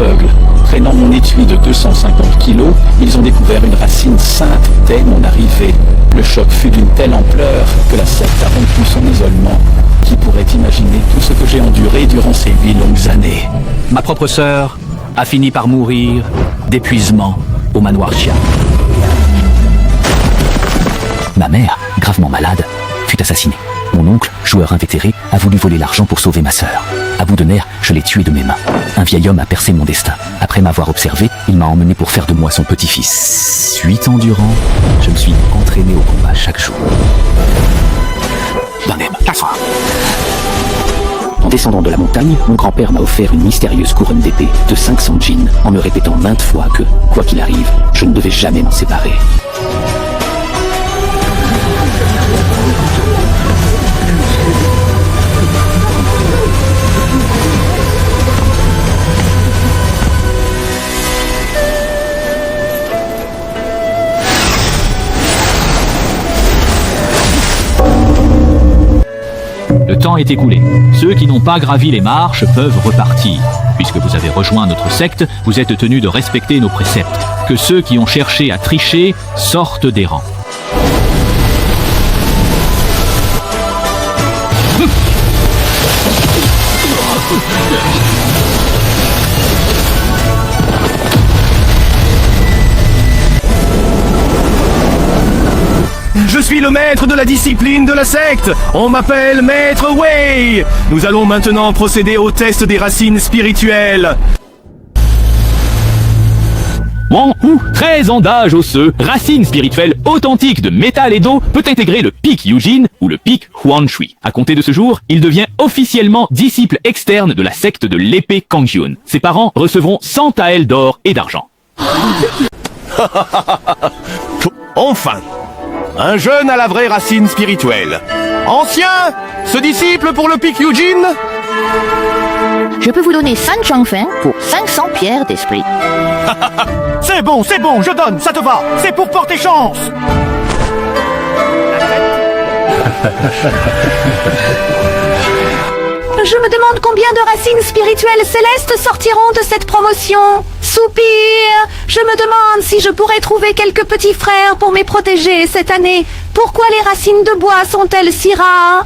aveugles. Traînant mon étui de 250 kilos, ils ont découvert une racine sainte dès mon arrivée. Le choc fut d'une telle ampleur que la secte a rompu son isolement. Qui pourrait imaginer tout ce que j'ai enduré durant ces 8 longues années? Ma propre sœur a fini par mourir d'épuisement au manoir Chia. Ma mère, gravement malade, fut assassinée. Mon oncle, joueur invétéré, a voulu voler l'argent pour sauver ma sœur. À bout de nerfs, je l'ai tué de mes mains. Un vieil homme a percé mon destin. Après m'avoir observé, il m'a emmené pour faire de moi son petit-fils. 8 ans durant, je me suis entraîné au combat chaque jour. En descendant de la montagne, mon grand-père m'a offert une mystérieuse couronne d'épée de 500 djinns en me répétant maintes fois que, quoi qu'il arrive, je ne devais jamais m'en séparer. Le temps est écoulé. Ceux qui n'ont pas gravi les marches peuvent repartir. Puisque vous avez rejoint notre secte, vous êtes tenus de respecter nos préceptes. Que ceux qui ont cherché à tricher sortent des rangs. Je suis le maître de la discipline de la secte. On m'appelle Maître Wei. Nous allons maintenant procéder au test des racines spirituelles. Wang Hu, 13 ans d'âge osseux, racine spirituelle authentique de métal et d'eau, peut intégrer le pic Yujin ou le pic Huan Shui. À compter de ce jour, il devient officiellement disciple externe de la secte de l'épée Kangyun. Ses parents recevront 100 taels d'or et d'argent. Enfin, un jeune à la vraie racine spirituelle. Ancien, ce disciple pour le pic Yujin. Je peux vous donner 5 Changfeng pour 500 pierres d'esprit. C'est bon, je donne, ça te va. C'est pour porter chance. Je me demande combien de racines spirituelles célestes sortiront de cette promotion. Soupir. Je me demande si je pourrais trouver quelques petits frères pour me protéger cette année. Pourquoi les racines de bois sont-elles si rares?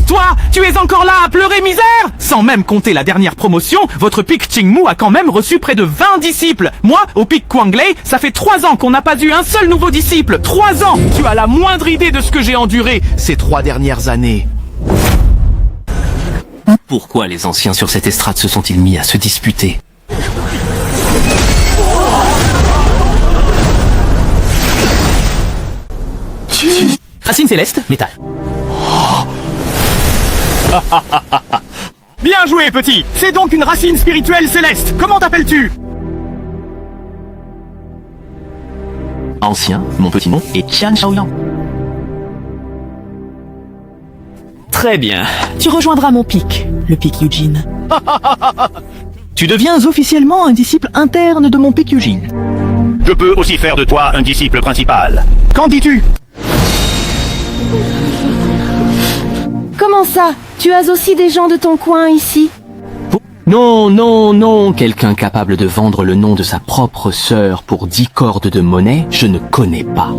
Toi, tu es encore là à pleurer misère? Sans même compter la dernière promotion, votre pic Qingmu a quand même reçu près de 20 disciples. Moi, au pic Kuanglei, ça fait 3 ans qu'on n'a pas eu un seul nouveau disciple. 3 ans! Tu as la moindre idée de ce que j'ai enduré ces 3 dernières années. Pourquoi les anciens sur cette estrade se sont-ils mis à se disputer? Racine céleste, métal. Bien joué, petit. C'est donc une racine spirituelle céleste. Comment t'appelles-tu? Ancien, mon petit nom est Qian Shaoyang. Très bien. Tu rejoindras mon pic, le pic Yujin. Tu deviens officiellement un disciple interne de mon pic Yujin. Je peux aussi faire de toi un disciple principal. Qu'en dis-tu? Comment ça? Tu as aussi des gens de ton coin ici? Non, non, non, quelqu'un capable de vendre le nom de sa propre sœur pour 10 cordes de monnaie, je ne connais pas.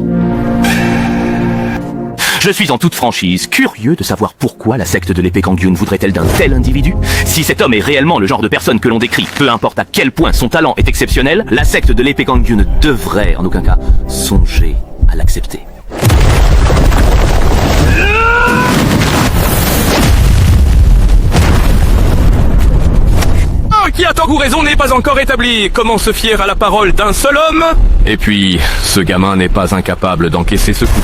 Je suis en toute franchise curieux de savoir pourquoi la secte de l'épée Kangyun voudrait-elle d'un tel individu. Si cet homme est réellement le genre de personne que l'on décrit, peu importe à quel point son talent est exceptionnel, la secte de l'épée Kangyun ne devrait en aucun cas songer à l'accepter. Qui a tant ou raison n'est pas encore établi. Comment se fier à la parole d'un seul homme? Et puis, ce gamin n'est pas incapable d'encaisser ce coup.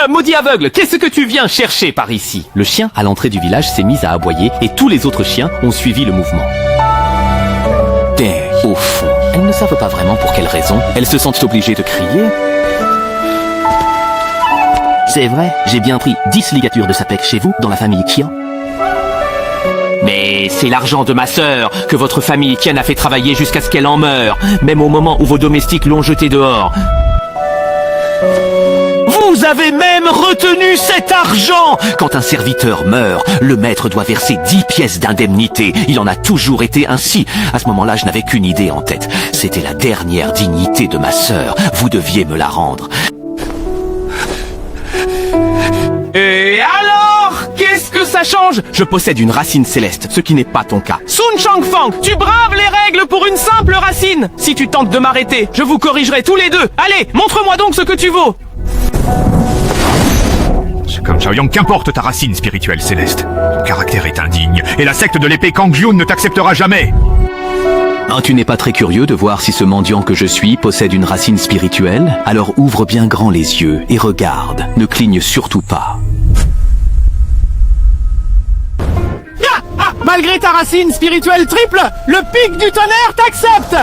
Maudit aveugle, qu'est-ce que tu viens chercher par ici? Le chien à l'entrée du village s'est mis à aboyer et tous les autres chiens ont suivi le mouvement. Au fond, elles ne savent pas vraiment pour quelle raison. Elles se sentent obligées de crier. C'est vrai, j'ai bien pris 10 ligatures de sapec chez vous, dans la famille Qian. Mais c'est l'argent de ma sœur que votre famille Qian a fait travailler jusqu'à ce qu'elle en meure, même au moment où vos domestiques l'ont jeté dehors. Vous Vous avez même retenu cet argent! Quand un serviteur meurt, le maître doit verser 10 pièces d'indemnité. Il en a toujours été ainsi. À ce moment-là, je n'avais qu'une idée en tête. C'était la dernière dignité de ma sœur. Vous deviez me la rendre. Et alors, qu'est-ce que ça change? Je possède une racine céleste, ce qui n'est pas ton cas. Sun Changfang, tu braves les règles pour une simple racine. Si tu tentes de m'arrêter, je vous corrigerai tous les deux. Allez, montre-moi donc ce que tu vaux. Comme Xiaoyang, qu'importe ta racine spirituelle céleste. Ton caractère est indigne, et la secte de l'épée Kangyun ne t'acceptera jamais. Ah, tu n'es pas très curieux de voir si ce mendiant que je suis possède une racine spirituelle? Alors ouvre bien grand les yeux et regarde. Ne cligne surtout pas. Malgré ta racine spirituelle triple, le pic du tonnerre t'accepte.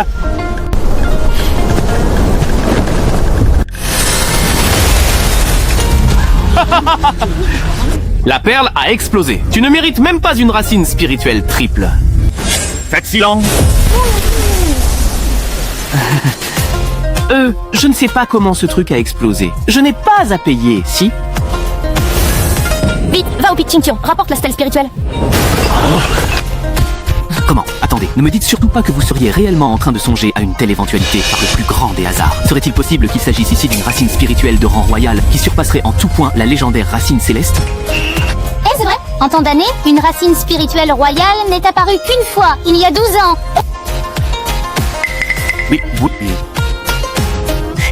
La perle a explosé. Tu ne mérites même pas une racine spirituelle triple. Faites silence. Je ne sais pas comment ce truc a explosé. Je n'ai pas à payer, si? Vite, va au Pic Ching Chong, rapporte la stèle spirituelle. Comment? Attendez, ne me dites surtout pas que vous seriez réellement en train de songer à une telle éventualité par le plus grand des hasards. Serait-il possible qu'il s'agisse ici d'une racine spirituelle de rang royal qui surpasserait en tout point la légendaire racine céleste? Est-ce vrai? En tant d'années, une racine spirituelle royale n'est apparue qu'une fois, il y a 12 ans. Oui.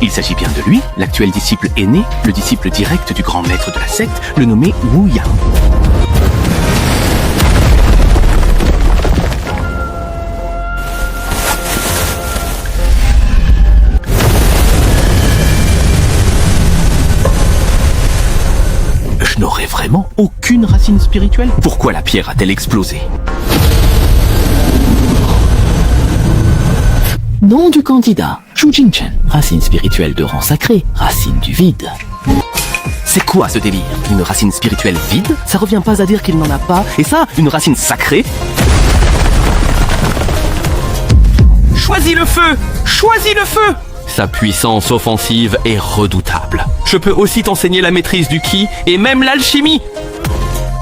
Il s'agit bien de lui, l'actuel disciple aîné, le disciple direct du grand maître de la secte, le nommé Wu Yang. Je n'aurais vraiment aucune racine spirituelle? Pourquoi la pierre a-t-elle explosé? Nom du candidat, Zhu Jingchen, racine spirituelle de rang sacré, racine du vide. C'est quoi ce délire? Une racine spirituelle vide? Ça revient pas à dire qu'il n'en a pas. Et ça, une racine sacrée? Choisis le feu! Choisis le feu! Sa puissance offensive est redoutable. Je peux aussi t'enseigner la maîtrise du ki et même l'alchimie.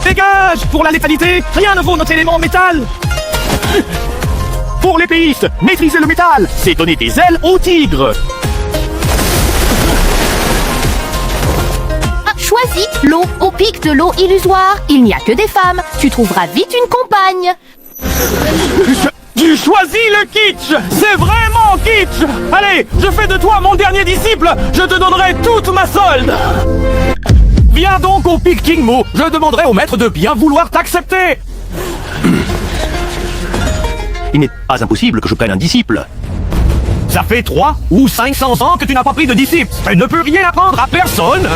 Dégage! Pour la létalité, rien ne vaut notre élément métal. Pour l'épéiste, maîtriser le métal, c'est donner des ailes au tigre. Choisis l'eau au pic de l'eau illusoire. Il n'y a que des femmes. Tu trouveras vite une compagne. Tu choisis le kitsch! C'est vraiment kitsch! Allez, je fais de toi mon dernier disciple! Je te donnerai toute ma solde! Viens donc au Pic Ching-Mu! Je demanderai au maître de bien vouloir t'accepter! Il n'est pas impossible que je prenne un disciple. Ça fait 3 ou 500 ans que tu n'as pas pris de disciple! Tu ne peux rien apprendre à personne!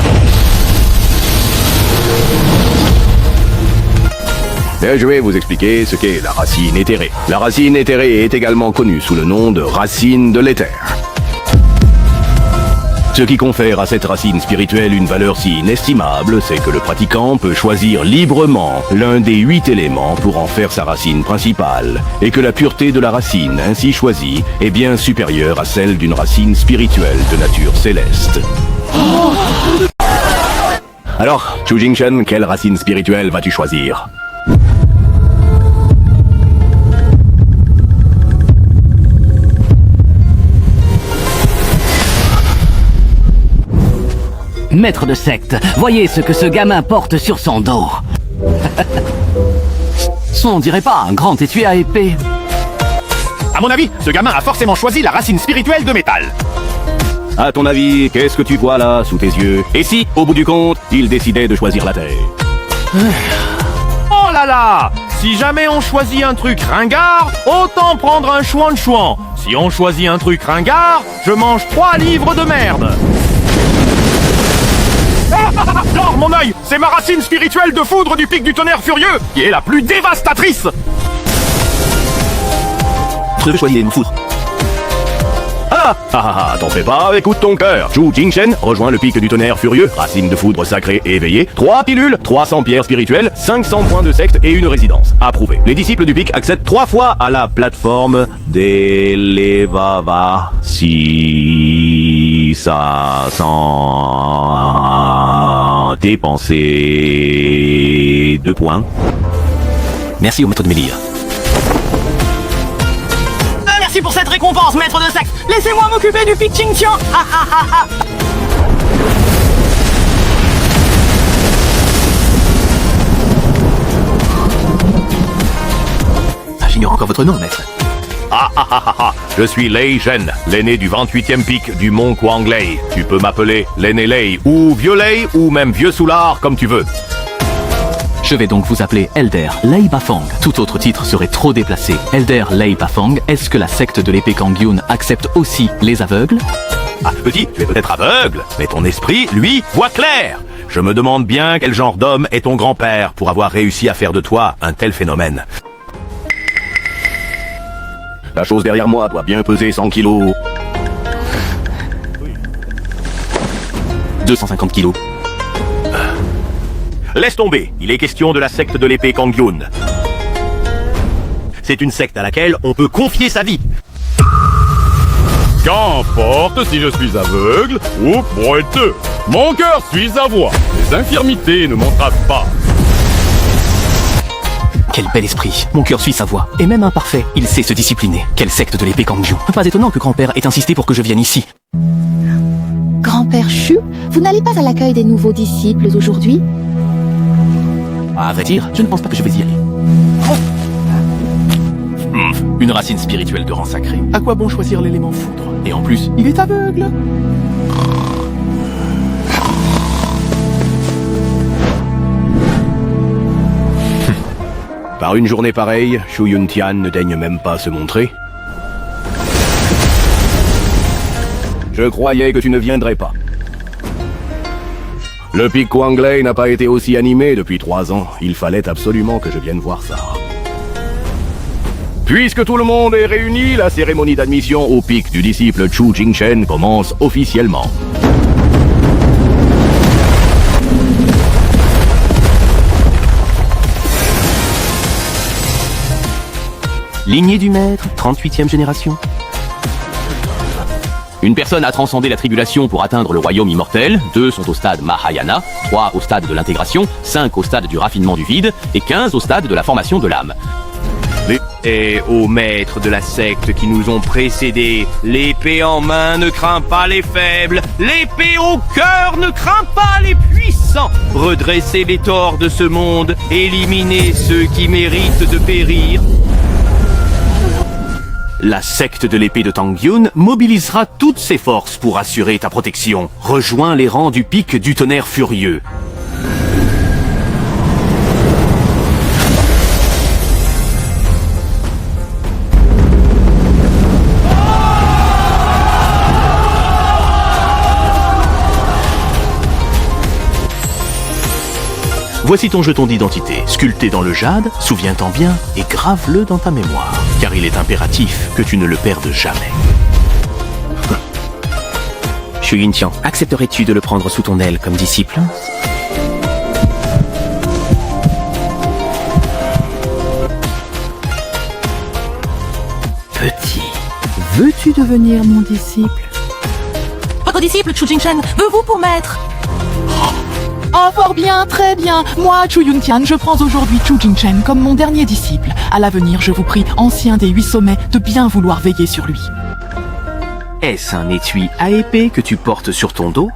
Je vais vous expliquer ce qu'est la racine éthérée. La racine éthérée est également connue sous le nom de racine de l'éther. Ce qui confère à cette racine spirituelle une valeur si inestimable, c'est que le pratiquant peut choisir librement l'un des 8 éléments pour en faire sa racine principale, et que la pureté de la racine ainsi choisie est bien supérieure à celle d'une racine spirituelle de nature céleste. Alors, Zhu Jingchen, quelle racine spirituelle vas-tu choisir ? Maître de secte, voyez ce que ce gamin porte sur son dos. On dirait pas un grand étui à épée. À mon avis, ce gamin a forcément choisi la racine spirituelle de métal. À ton avis, qu'est-ce que tu vois là, sous tes yeux? Et si, au bout du compte, il décidait de choisir la terre? Oh là là! Si jamais on choisit un truc ringard, autant prendre un chouan-chouan. Si on choisit un truc ringard, je mange 3 livres de merde. Non, mon œil, c'est ma racine spirituelle de foudre du pic du tonnerre furieux qui est la plus dévastatrice. Je choisir une foudre. T'en fais pas, écoute ton cœur. Zhu Jingchen rejoint le pic du tonnerre furieux, racine de foudre sacrée éveillée, 3 pilules, 300 pierres spirituelles, 500 points de secte et une résidence. Approuvé. Les disciples du pic accèdent 3 fois à la plateforme d'Elevava. Si ça sent... Dépensez 2 points. Merci au maître de Mélir. Merci pour cette récompense, maître de secte. Laissez-moi m'occuper du pic Ching Tian. Ah ah ah ah. J'ignore encore votre nom, maître. Je suis Lei Zhen, l'aîné du 28e pic du mont Quanglei. Tu peux m'appeler l'aîné Lei, ou Vieux Lei, ou même Vieux Soulard, comme tu veux. Je vais donc vous appeler Elder Lei Bafang. Tout autre titre serait trop déplacé. Elder Lei Bafang, est-ce que la secte de l'épée Kangyun accepte aussi les aveugles? Ah, petit, tu es peut-être aveugle, mais ton esprit, lui, voit clair. Je me demande bien quel genre d'homme est ton grand-père pour avoir réussi à faire de toi un tel phénomène. La chose derrière moi doit bien peser 100 kilos. 250 kilos. Laisse tomber, il est question de la secte de l'épée Kangyun. C'est une secte à laquelle on peut confier sa vie. Qu'importe si je suis aveugle ou boiteux. Mon cœur suit sa voix. Les infirmités ne m'entravent pas. Quel bel esprit. Mon cœur suit sa voix. Et même imparfait, il sait se discipliner. Quelle secte de l'épée Kangyun. Pas étonnant que grand-père ait insisté pour que je vienne ici. Grand-père Chu, vous n'allez pas à l'accueil des nouveaux disciples aujourd'hui? À vrai dire, je ne pense pas que je vais y aller. Une racine spirituelle de rang sacré. À quoi bon choisir l'élément foudre? Et en plus, il est aveugle. Par une journée pareille, Shu Yuntian ne daigne même pas se montrer. Je croyais que tu ne viendrais pas. Le pic Quanglei n'a pas été aussi animé depuis 3 ans. Il fallait absolument que je vienne voir ça. Puisque tout le monde est réuni, la cérémonie d'admission au pic du disciple Chu Jingchen commence officiellement. Lignée du maître, 38e génération. Une personne a transcendé la tribulation pour atteindre le royaume immortel, 2 sont au stade Mahayana, 3 au stade de l'intégration, 5 au stade du raffinement du vide, et 15 au stade de la formation de l'âme. Et aux maîtres de la secte qui nous ont précédés, l'épée en main ne craint pas les faibles, l'épée au cœur ne craint pas les puissants. Redressez les torts de ce monde, éliminez ceux qui méritent de périr. La secte de l'épée de Tangyun mobilisera toutes ses forces pour assurer ta protection. Rejoins les rangs du pic du tonnerre furieux. Voici ton jeton d'identité, sculpté dans le jade, souviens-t'en bien et grave-le dans ta mémoire, car il est impératif que tu ne le perdes jamais. Shu Yuntian, accepterais-tu de le prendre sous ton aile comme disciple? Petit, veux-tu devenir mon disciple? Votre disciple, Chu Jingchen, veut-vous pour maître? Oh, fort bien, très bien. Moi, Chu Yuntian, je prends aujourd'hui Chu Jingchen comme mon dernier disciple. À l'avenir, je vous prie, ancien des 8 sommets, de bien vouloir veiller sur lui. Est-ce un étui à épée que tu portes sur ton dos?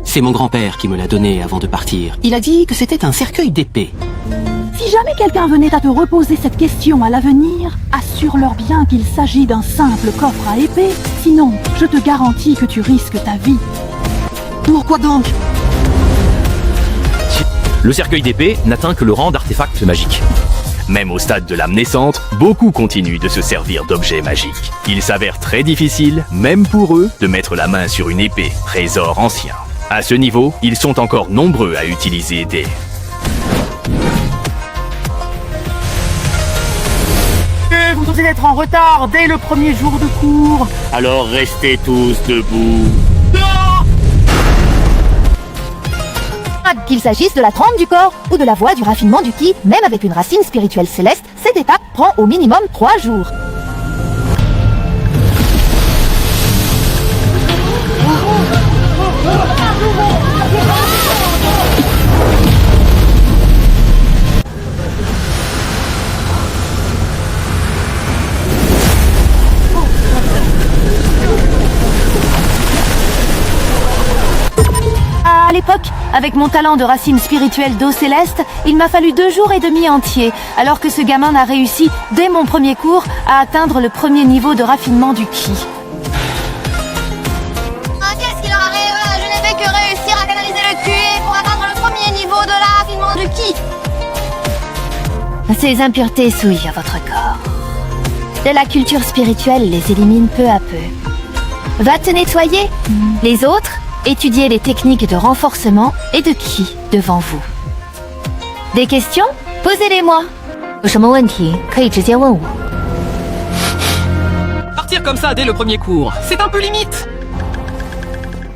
C'est mon grand-père qui me l'a donné avant de partir. Il a dit que c'était un cercueil d'épée. Si jamais quelqu'un venait à te reposer cette question à l'avenir, assure-leur bien qu'il s'agit d'un simple coffre à épée. Sinon, je te garantis que tu risques ta vie. Pourquoi donc? Le cercueil d'épée n'atteint que le rang d'artefact magique. Même au stade de l'âme naissante, beaucoup continuent de se servir d'objets magiques. Il s'avère très difficile, même pour eux, de mettre la main sur une épée, trésor ancien. À ce niveau, ils sont encore nombreux à utiliser des... Vous osez être en retard dès le premier jour de cours. Alors restez tous debout. Qu'il s'agisse de la trempe du corps ou de la voie du raffinement du ki, même avec une racine spirituelle céleste, cette étape prend au minimum 3 jours. À l'époque, avec mon talent de racine spirituelle d'eau céleste, il m'a fallu 2 jours et demi entiers, alors que ce gamin n'a réussi, dès mon premier cours, à atteindre le premier niveau de raffinement du ki. Qu'est-ce qu'il en arrive? Je n'ai fait que réussir à canaliser le QE pour atteindre le premier niveau de la raffinement du ki. Ces impuretés souillent votre corps. De la culture spirituelle les élimine peu à peu. Va te nettoyer. Les autres, étudiez les techniques de renforcement et de ki devant vous. Des questions? Posez-les-moi. Partir comme ça dès le premier cours, c'est un peu limite.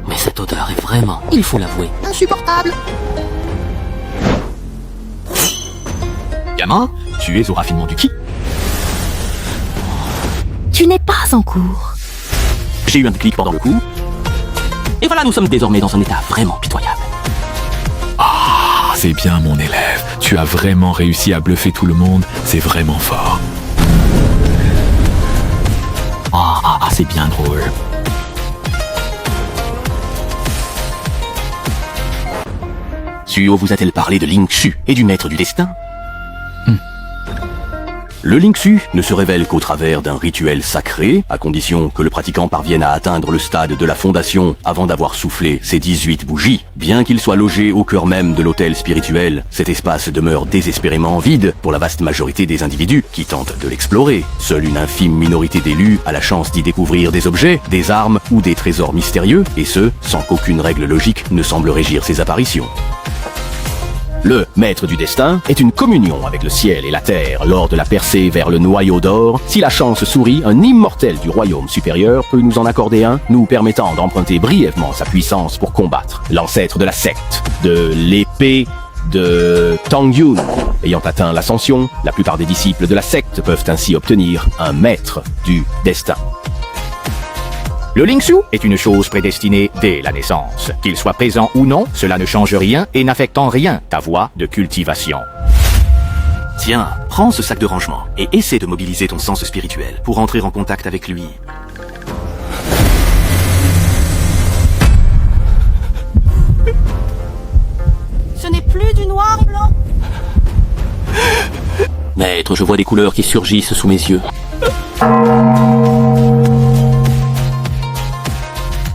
Mais cette odeur est vraiment, il faut l'avouer, Insupportable. Gamin, tu es au raffinement du ki. Tu n'es pas en cours. J'ai eu un clic pendant le coup. Et voilà, nous sommes désormais dans un état vraiment pitoyable. Ah, c'est bien mon élève. Tu as vraiment réussi à bluffer tout le monde. C'est vraiment fort. C'est bien drôle. Suo vous a-t-elle parlé de Lingshu et du maître du destin? Le Lingshu ne se révèle qu'au travers d'un rituel sacré, à condition que le pratiquant parvienne à atteindre le stade de la fondation avant d'avoir soufflé ses 18 bougies. Bien qu'il soit logé au cœur même de l'hôtel spirituel, cet espace demeure désespérément vide pour la vaste majorité des individus qui tentent de l'explorer. Seule une infime minorité d'élus a la chance d'y découvrir des objets, des armes ou des trésors mystérieux, et ce, sans qu'aucune règle logique ne semble régir ces apparitions. Le maître du destin est une communion avec le ciel et la terre. Lors de la percée vers le noyau d'or, si la chance sourit, un immortel du royaume supérieur peut nous en accorder un, nous permettant d'emprunter brièvement sa puissance pour combattre l'ancêtre de la secte, de l'épée de Tangyun. Ayant atteint l'ascension, la plupart des disciples de la secte peuvent ainsi obtenir un maître du destin. Le Lingshu est une chose prédestinée dès la naissance. Qu'il soit présent ou non, cela ne change rien et n'affecte en rien ta voie de cultivation. Tiens, prends ce sac de rangement et essaie de mobiliser ton sens spirituel pour entrer en contact avec lui. Ce n'est plus du noir et blanc. Maître, je vois des couleurs qui surgissent sous mes yeux.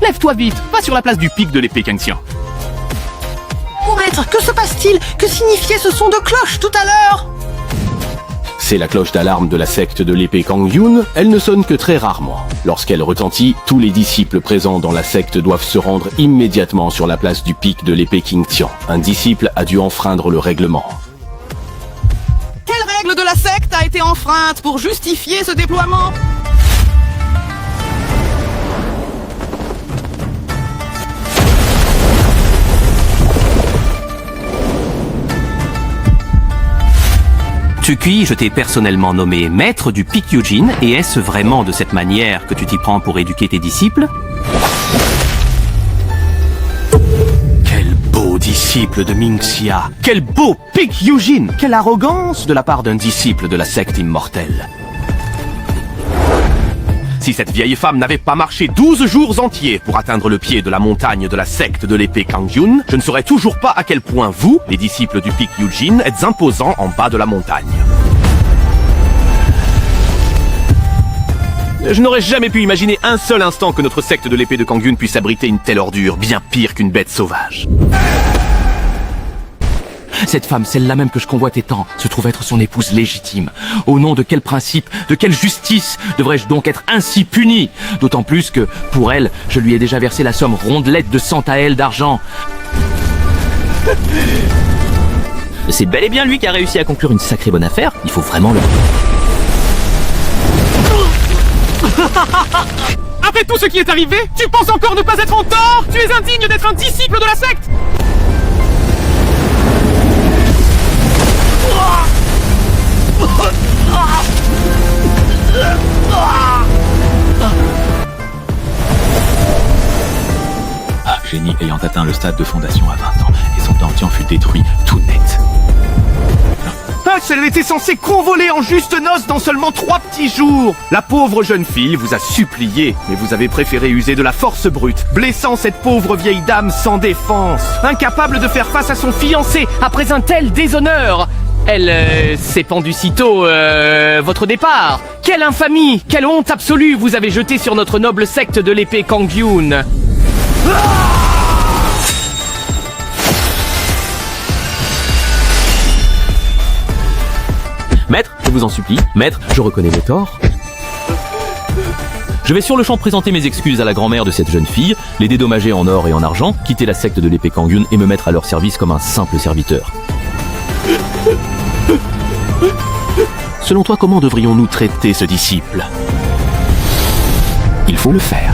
Lève-toi vite, va sur la place du pic de l'épée Kangxian. Oh maître, que se passe-t-il? Que signifiait ce son de cloche tout à l'heure? C'est la cloche d'alarme de la secte de l'épée Kangyun, elle ne sonne que très rarement. Lorsqu'elle retentit, tous les disciples présents dans la secte doivent se rendre immédiatement sur la place du pic de l'épée Kangxian. Un disciple a dû enfreindre le règlement. Quelle règle de la secte a été enfreinte pour justifier ce déploiement? Tsukui, je t'ai personnellement nommé maître du Pikyujin, et est-ce vraiment de cette manière que tu t'y prends pour éduquer tes disciples? Quel beau disciple de Mingxia! Quel beau Pikyujin! Quelle arrogance de la part d'un disciple de la secte immortelle! Si cette vieille femme n'avait pas marché 12 jours entiers pour atteindre le pied de la montagne de la secte de l'épée Kangyun, je ne saurais toujours pas à quel point vous, les disciples du Pikyujin, êtes imposants en bas de la montagne. Je n'aurais jamais pu imaginer un seul instant que notre secte de l'épée de Kangyun puisse abriter une telle ordure, bien pire qu'une bête sauvage. Cette femme, celle-là même que je convoitais tant, se trouve être son épouse légitime. Au nom de quel principe, de quelle justice devrais-je donc être ainsi puni? D'autant plus que, pour elle, je lui ai déjà versé la somme rondelette de 100 taels d'argent. C'est bel et bien lui qui a réussi à conclure une sacrée bonne affaire. Il faut vraiment le... Après tout ce qui est arrivé, tu penses encore ne pas être en tort? Tu es indigne d'être un disciple de la secte! Génie ayant atteint le stade de fondation à 20 ans, et son dantian fut détruit tout net. gosse, elle était censée convoler en juste noces dans seulement 3 petits jours. La pauvre jeune fille vous a supplié, mais vous avez préféré user de la force brute, blessant cette pauvre vieille dame sans défense, incapable de faire face à son fiancé après un tel déshonneur. Elle s'est pendue sitôt, votre départ. Quelle infamie, quelle honte absolue vous avez jetée sur notre noble secte de l'épée Kangyun. Maître, je vous en supplie. Maître, je reconnais mes torts. Je vais sur le champ présenter mes excuses à la grand-mère de cette jeune fille, les dédommager en or et en argent, quitter la secte de l'épée Kangyun et me mettre à leur service comme un simple serviteur. Selon toi, comment devrions-nous traiter ce disciple? Il faut le faire.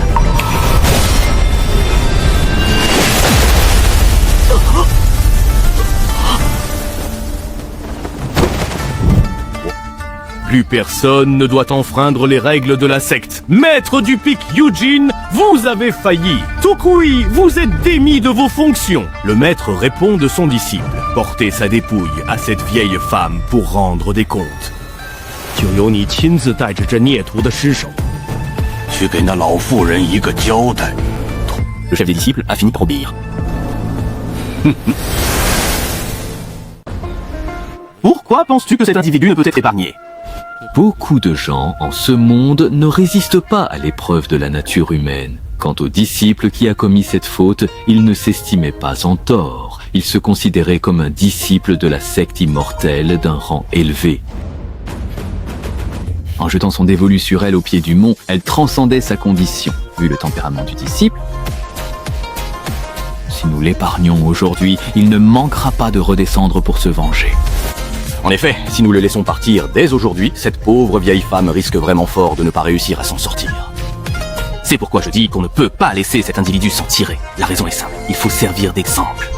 Plus personne ne doit enfreindre les règles de la secte. Maître du pic Yujin, vous avez failli. Tokui, vous êtes démis de vos fonctions. Le maître répond de son disciple. Portez sa dépouille à cette vieille femme pour rendre des comptes. Le chef des disciples a fini par obéir. Pourquoi penses-tu que cet individu ne peut être épargné? Beaucoup de gens en ce monde ne résistent pas à l'épreuve de la nature humaine. Quant au disciple qui a commis cette faute, il ne s'estimait pas en tort. Il se considérait comme un disciple de la secte immortelle d'un rang élevé. En jetant son dévolu sur elle au pied du mont, elle transcendait sa condition. Vu le tempérament du disciple, si nous l'épargnons aujourd'hui, il ne manquera pas de redescendre pour se venger. En effet, si nous le laissons partir dès aujourd'hui, cette pauvre vieille femme risque vraiment fort de ne pas réussir à s'en sortir. C'est pourquoi je dis qu'on ne peut pas laisser cet individu s'en tirer. La raison est simple, il faut servir d'exemple.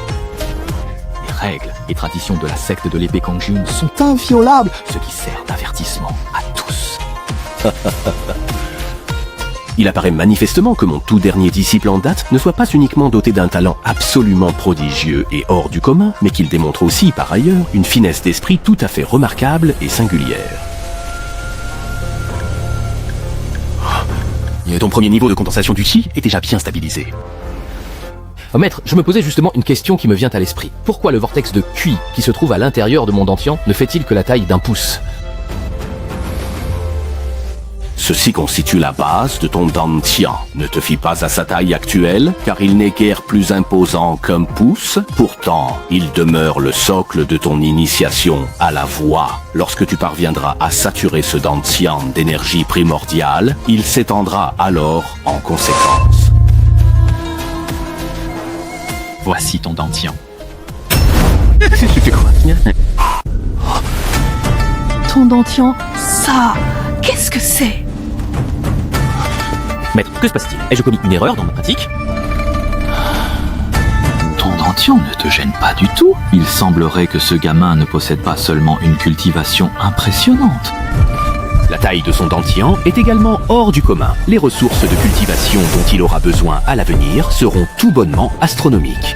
Les règles et traditions de la secte de l'épée Kangyun sont inviolables, ce qui sert d'avertissement à tous. Il apparaît manifestement que mon tout dernier disciple en date ne soit pas uniquement doté d'un talent absolument prodigieux et hors du commun, mais qu'il démontre aussi, par ailleurs, une finesse d'esprit tout à fait remarquable et singulière. Ton premier niveau de condensation du chi est déjà bien stabilisé. Oh, maître, je me posais justement une question qui me vient à l'esprit. Pourquoi le vortex de QI qui se trouve à l'intérieur de mon dantian ne fait-il que la taille d'un pouce? Ceci constitue la base de ton dantian. Ne te fie pas à sa taille actuelle, car il n'est guère plus imposant qu'un pouce. Pourtant, il demeure le socle de ton initiation à la voix. Lorsque tu parviendras à saturer ce dantian d'énergie primordiale, il s'étendra alors en conséquence. Voici ton dantian. Ton dantian, ça, qu'est-ce que c'est? Maître, que se passe-t-il? Ai-je commis une erreur dans ma pratique? Ton dantian ne te gêne pas du tout. Il semblerait que ce gamin ne possède pas seulement une cultivation impressionnante. La taille de son dantian est également hors du commun. Les ressources de cultivation dont il aura besoin à l'avenir seront tout bonnement astronomiques.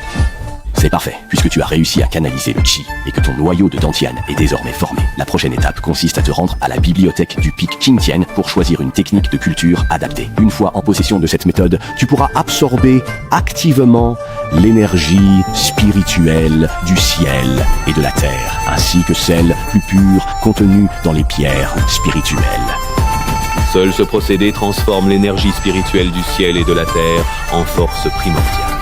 C'est parfait, puisque tu as réussi à canaliser le chi et que ton noyau de dantian est désormais formé. La prochaine étape consiste à te rendre à la bibliothèque du pic Qingtian pour choisir une technique de culture adaptée. Une fois en possession de cette méthode, tu pourras absorber activement l'énergie spirituelle du ciel et de la terre, ainsi que celle plus pure contenue dans les pierres spirituelles. Seul ce procédé transforme l'énergie spirituelle du ciel et de la terre en force primordiale.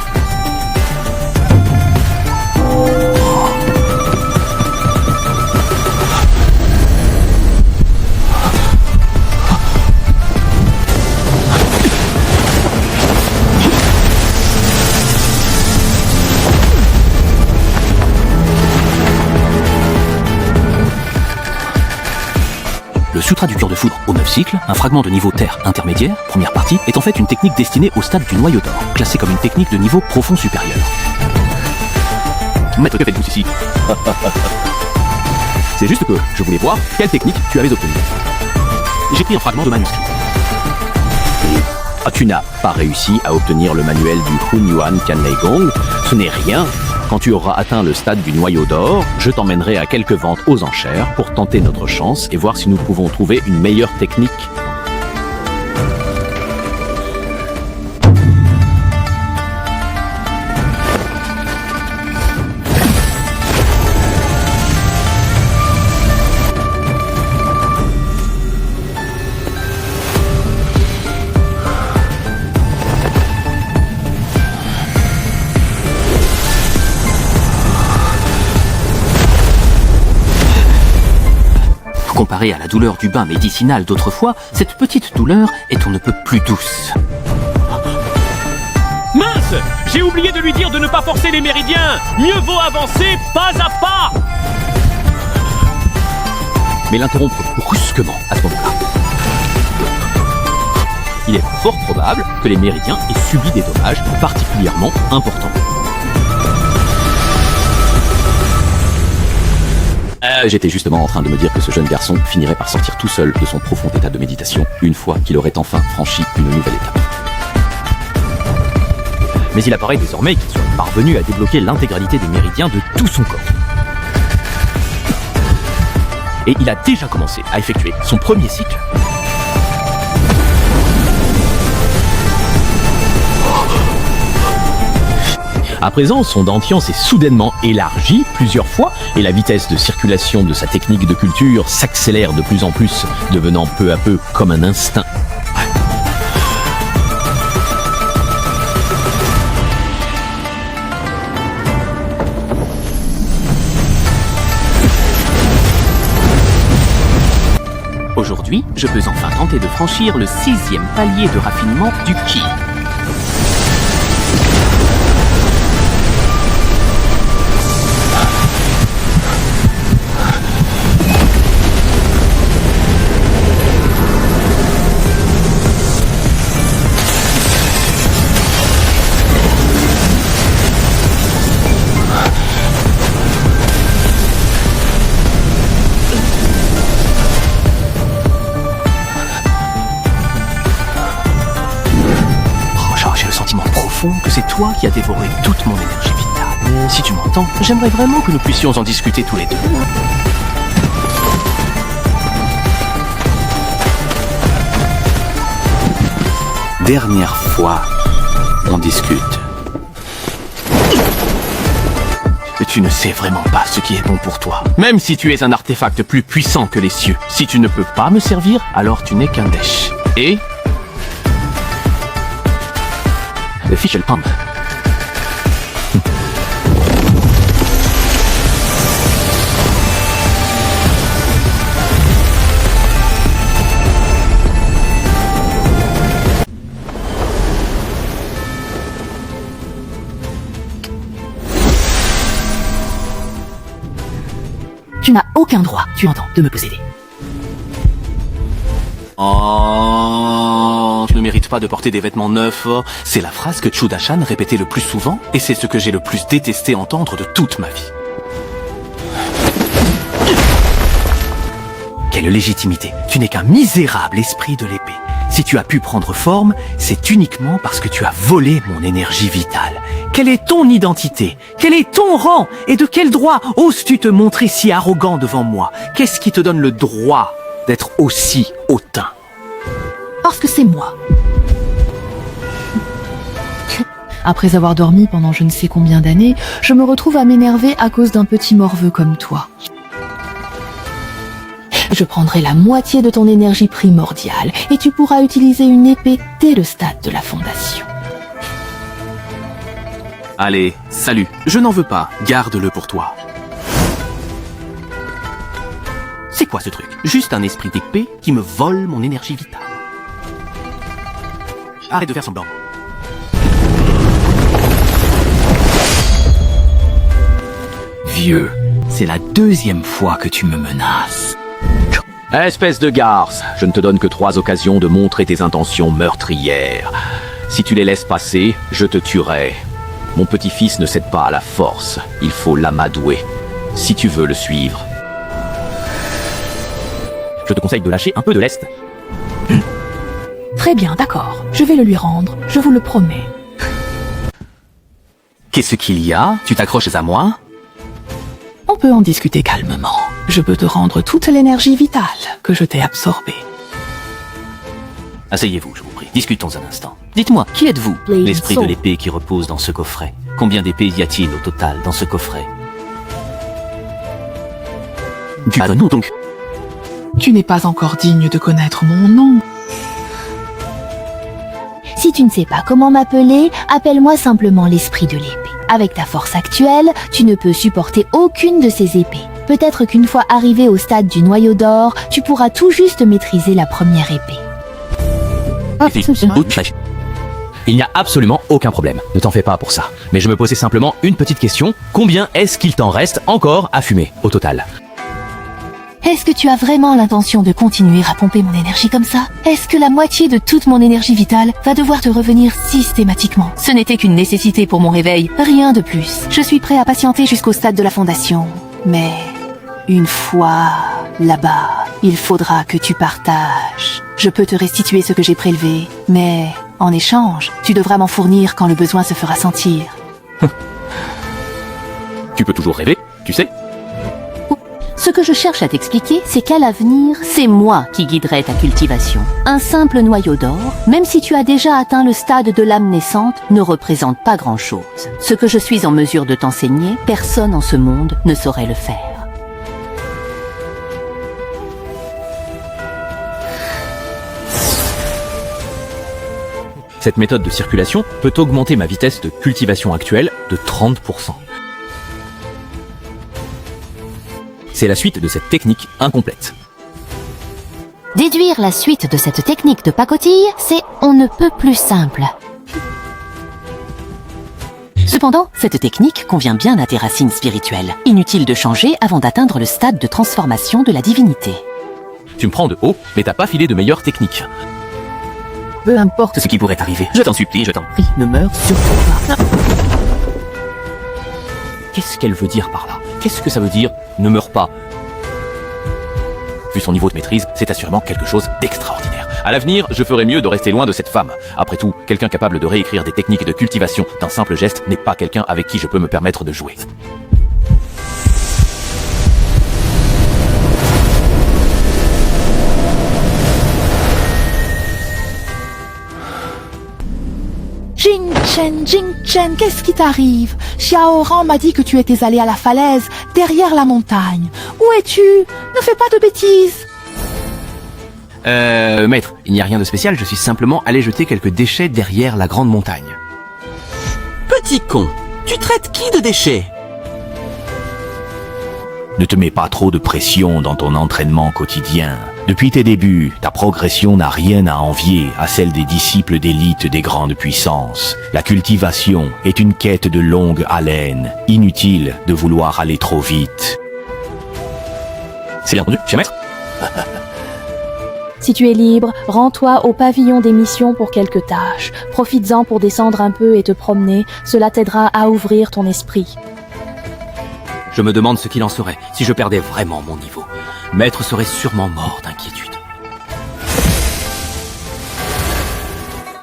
Le Sutra du cœur de foudre aux 9 cycles, un fragment de niveau terre intermédiaire, première partie, est en fait une technique destinée au stade du noyau d'or, classée comme une technique de niveau profond supérieur. Maître, que faites-vous ici? C'est juste que je voulais voir quelle technique tu avais obtenue. J'ai pris un fragment de manuscrit. Tu n'as pas réussi à obtenir le manuel du Hunyuan Tianlei Gong. Ce n'est rien. Quand tu auras atteint le stade du noyau d'or, je t'emmènerai à quelques ventes aux enchères pour tenter notre chance et voir si nous pouvons trouver une meilleure technique. Comparée à la douleur du bain médicinal d'autrefois, cette petite douleur est on ne peut plus douce. Mince! J'ai oublié de lui dire de ne pas forcer les méridiens! Mieux vaut avancer pas à pas! Mais l'interrompre brusquement à ce moment-là. Il est fort probable que les méridiens aient subi des dommages particulièrement importants. J'étais justement en train de me dire que ce jeune garçon finirait par sortir tout seul de son profond état de méditation une fois qu'il aurait enfin franchi une nouvelle étape. Mais il apparaît désormais qu'il soit parvenu à débloquer l'intégralité des méridiens de tout son corps. Et il a déjà commencé à effectuer son premier cycle. À présent, son dentian s'est soudainement élargi plusieurs fois et la vitesse de circulation de sa technique de culture s'accélère de plus en plus, devenant peu à peu comme un instinct. Aujourd'hui, je peux enfin tenter de franchir le 6e palier de raffinement du ki. Que c'est toi qui as dévoré toute mon énergie vitale. Mais si tu m'entends, j'aimerais vraiment que nous puissions en discuter tous les deux. Dernière fois, on discute. Tu ne sais vraiment pas ce qui est bon pour toi. Même si tu es un artefact plus puissant que les cieux, si tu ne peux pas me servir, alors tu n'es qu'un dèche. Et... le fichel pomme. Tu n'as aucun droit, tu entends, de me posséder. Oh, tu ne mérites pas de porter des vêtements neufs. C'est la phrase que Chudashan répétait le plus souvent, et c'est ce que j'ai le plus détesté entendre de toute ma vie. Quelle légitimité! Tu n'es qu'un misérable esprit de l'épée. Si tu as pu prendre forme, c'est uniquement parce que tu as volé mon énergie vitale. Quelle est ton identité? Quel est ton rang? Et de quel droit oses-tu te montrer si arrogant devant moi? Qu'est-ce qui te donne le droit d'être aussi hautain? Parce que c'est moi. Après avoir dormi pendant je ne sais combien d'années, je me retrouve à m'énerver à cause d'un petit morveux comme toi. Je prendrai la moitié de ton énergie primordiale et tu pourras utiliser une épée dès le stade de la fondation. Allez, salut. Je n'en veux pas. Garde-le pour toi. C'est quoi ce truc? Juste un esprit d'épée qui me vole mon énergie vitale. Arrête de faire semblant. Vieux, c'est la 2e fois que tu me menaces. Espèce de garce, je ne te donne que 3 occasions de montrer tes intentions meurtrières. Si tu les laisses passer, je te tuerai. Mon petit-fils ne cède pas à la force, il faut l'amadouer. Si tu veux le suivre. Je te conseille de lâcher un peu de lest. Très bien, d'accord. Je vais le lui rendre, je vous le promets. Qu'est-ce qu'il y a? Tu t'accroches à moi? On peut en discuter calmement. Je peux te rendre toute l'énergie vitale que je t'ai absorbée. Asseyez-vous, je vous prie. Discutons un instant. Dites-moi, qui êtes-vous? L'esprit de l'épée qui repose dans ce coffret. Combien d'épées y a-t-il au total dans ce coffret? Donne-nous donc. Tu n'es pas encore digne de connaître mon nom. Si tu ne sais pas comment m'appeler, appelle-moi simplement l'esprit de l'épée. Avec ta force actuelle, tu ne peux supporter aucune de ces épées. Peut-être qu'une fois arrivé au stade du noyau d'or, tu pourras tout juste maîtriser la première épée. Il n'y a absolument aucun problème, ne t'en fais pas pour ça. Mais je me posais simplement une petite question. Combien est-ce qu'il t'en reste encore à fumer, au total? Est-ce que tu as vraiment l'intention de continuer à pomper mon énergie comme ça? Est-ce que la moitié de toute mon énergie vitale va devoir te revenir systématiquement? Ce n'était qu'une nécessité pour mon réveil, rien de plus. Je suis prêt à patienter jusqu'au stade de la fondation. Mais une fois là-bas, il faudra que tu partages. Je peux te restituer ce que j'ai prélevé, mais en échange, tu devras m'en fournir quand le besoin se fera sentir. Tu peux toujours rêver, tu sais. Ce que je cherche à t'expliquer, c'est qu'à l'avenir, c'est moi qui guiderai ta cultivation. Un simple noyau d'or, même si tu as déjà atteint le stade de l'âme naissante, ne représente pas grand-chose. Ce que je suis en mesure de t'enseigner, personne en ce monde ne saurait le faire. Cette méthode de circulation peut augmenter ma vitesse de cultivation actuelle de 30%. C'est la suite de cette technique incomplète. Déduire la suite de cette technique de pacotille, c'est on ne peut plus simple. Cependant, cette technique convient bien à tes racines spirituelles. Inutile de changer avant d'atteindre le stade de transformation de la divinité. Tu me prends de haut, mais t'as pas filé de meilleures techniques. Peu importe Ce qui pourrait arriver, je t'en supplie, je t'en prie. ne meurs surtout pas. Qu'est-ce qu'elle veut dire par là? Qu'est-ce que ça veut dire « ne meurs pas » Vu son niveau de maîtrise, c'est assurément quelque chose d'extraordinaire. À l'avenir, je ferai mieux de rester loin de cette femme. Après tout, quelqu'un capable de réécrire des techniques de cultivation d'un simple geste n'est pas quelqu'un avec qui je peux me permettre de jouer. Jing Chen, qu'est-ce qui t'arrive? Xiaoran m'a dit que tu étais allé à la falaise, derrière la montagne. Où es-tu? Ne fais pas de bêtises. Maître, il n'y a rien de spécial, je suis simplement allé jeter quelques déchets derrière la grande montagne. Petit con, tu traites qui de déchets? Ne te mets pas trop de pression dans ton entraînement quotidien. Depuis tes débuts, ta progression n'a rien à envier à celle des disciples d'élite des grandes puissances. La cultivation est une quête de longue haleine. Inutile de vouloir aller trop vite. C'est bien entendu, chez maître. Si tu es libre, rends-toi au pavillon des missions pour quelques tâches. Profites-en pour descendre un peu et te promener, cela t'aidera à ouvrir ton esprit. Je me demande ce qu'il en serait si je perdais vraiment mon niveau. Maître serait sûrement mort d'inquiétude.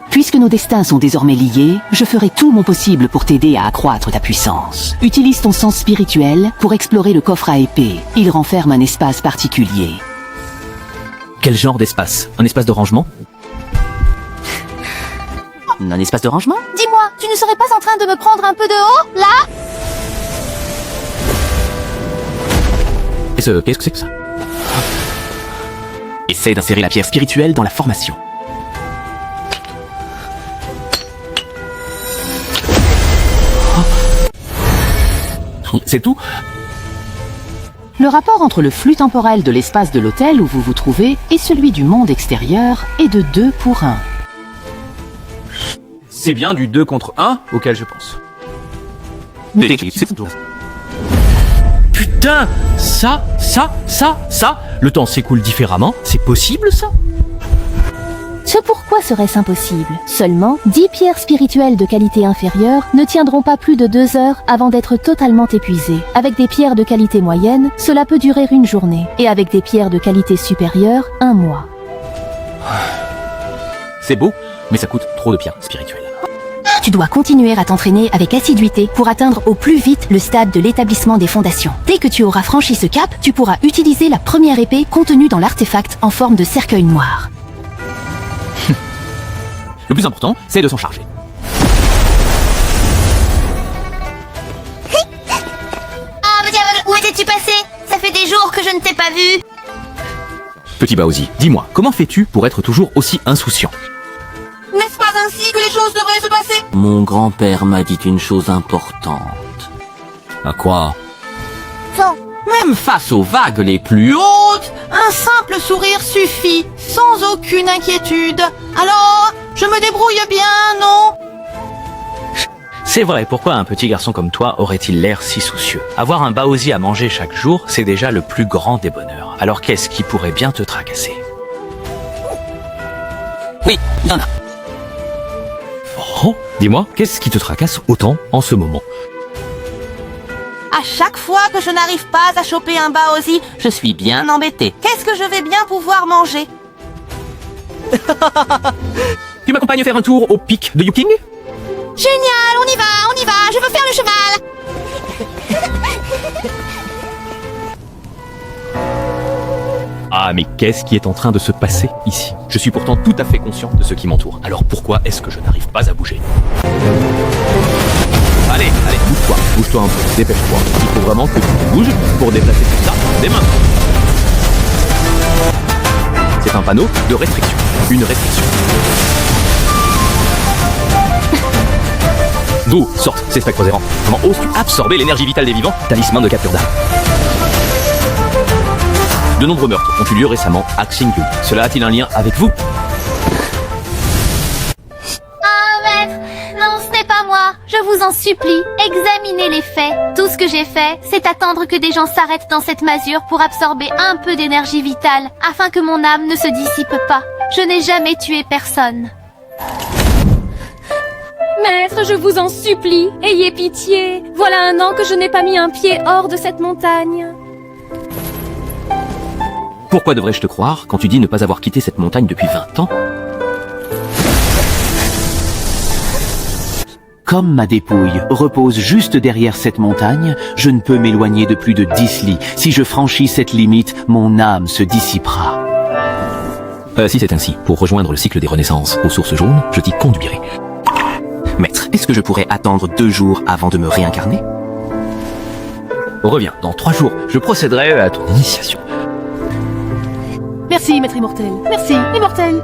Puisque nos destins sont désormais liés, je ferai tout mon possible pour t'aider à accroître ta puissance. Utilise ton sens spirituel pour explorer le coffre à épée. Il renferme un espace particulier. Quel genre d'espace? Un espace de rangement? Un espace de rangement? Dis-moi, tu ne serais pas en train de me prendre un peu de haut, là? Qu'est-ce que c'est que ça? Essaie d'insérer la pierre spirituelle dans la formation. C'est tout? Le rapport entre le flux temporel de l'espace de l'hôtel où vous vous trouvez et celui du monde extérieur est de 2 pour 1. C'est bien du 2 contre 1 auquel je pense. Putain, ça, le temps s'écoule différemment, c'est possible ça? Ce pourquoi serait-ce impossible? Seulement, 10 pierres spirituelles de qualité inférieure ne tiendront pas plus de 2 heures avant d'être totalement épuisées. Avec des pierres de qualité moyenne, cela peut durer une journée. Et avec des pierres de qualité supérieure, 1 mois. C'est beau, mais ça coûte trop de pierres spirituelles. Tu dois continuer à t'entraîner avec assiduité pour atteindre au plus vite le stade de l'établissement des fondations. Dès que tu auras franchi ce cap, tu pourras utiliser la première épée contenue dans l'artefact en forme de cercueil noir. Le plus important, c'est de s'en charger. Ah, petit aveugle, où étais-tu passé? Ça fait des jours que je ne t'ai pas vu. Petit Baozi, dis-moi, comment fais-tu pour être toujours aussi insouciant? N'est-ce pas ainsi que les choses devraient se passer? Mon grand-père m'a dit une chose importante. À quoi? Même face aux vagues les plus hautes, un simple sourire suffit, sans aucune inquiétude. Alors, je me débrouille bien, non? C'est vrai, pourquoi un petit garçon comme toi aurait-il l'air si soucieux? Avoir un Baozi à manger chaque jour, c'est déjà le plus grand des bonheurs. Alors qu'est-ce qui pourrait bien te tracasser? Oui, il y en a. Oh, dis-moi, qu'est-ce qui te tracasse autant en ce moment? À chaque fois que je n'arrive pas à choper un Baozi, je suis bien embêté. Qu'est-ce que je vais bien pouvoir manger? Tu m'accompagnes faire un tour au pic de Yuking? Génial, on y va, je veux faire le cheval. Ah, mais qu'est-ce qui est en train de se passer ici? Je suis pourtant tout à fait conscient de ce qui m'entoure. Alors pourquoi est-ce que je n'arrive pas à bouger? Allez, bouge-toi un peu, dépêche-toi. Il faut vraiment que tu te bouges pour déplacer tout ça dès maintenant. C'est un panneau de restriction. Une restriction. D'où sortent ces spectres errants? Comment oses-tu absorber l'énergie vitale des vivants? Talisman de capture d'âme. De nombreux meurtres ont eu lieu récemment à Xingyun. Cela a-t-il un lien avec vous? Ah, maître, non, ce n'est pas moi. Je vous en supplie, examinez les faits. Tout ce que j'ai fait, c'est attendre que des gens s'arrêtent dans cette masure pour absorber un peu d'énergie vitale, afin que mon âme ne se dissipe pas. Je n'ai jamais tué personne. Maître, je vous en supplie, ayez pitié. Voilà 1 an que je n'ai pas mis un pied hors de cette montagne. Pourquoi devrais-je te croire quand tu dis ne pas avoir quitté cette montagne depuis 20 ans? Comme ma dépouille repose juste derrière cette montagne, je ne peux m'éloigner de plus de 10 lits. Si je franchis cette limite, mon âme se dissipera. Si c'est ainsi, pour rejoindre le cycle des renaissances aux sources jaunes, je t'y conduirai. Maître, est-ce que je pourrais attendre 2 jours avant de me réincarner? Reviens, dans 3 jours, je procéderai à ton initiation. Merci, maître immortel. Merci, immortel.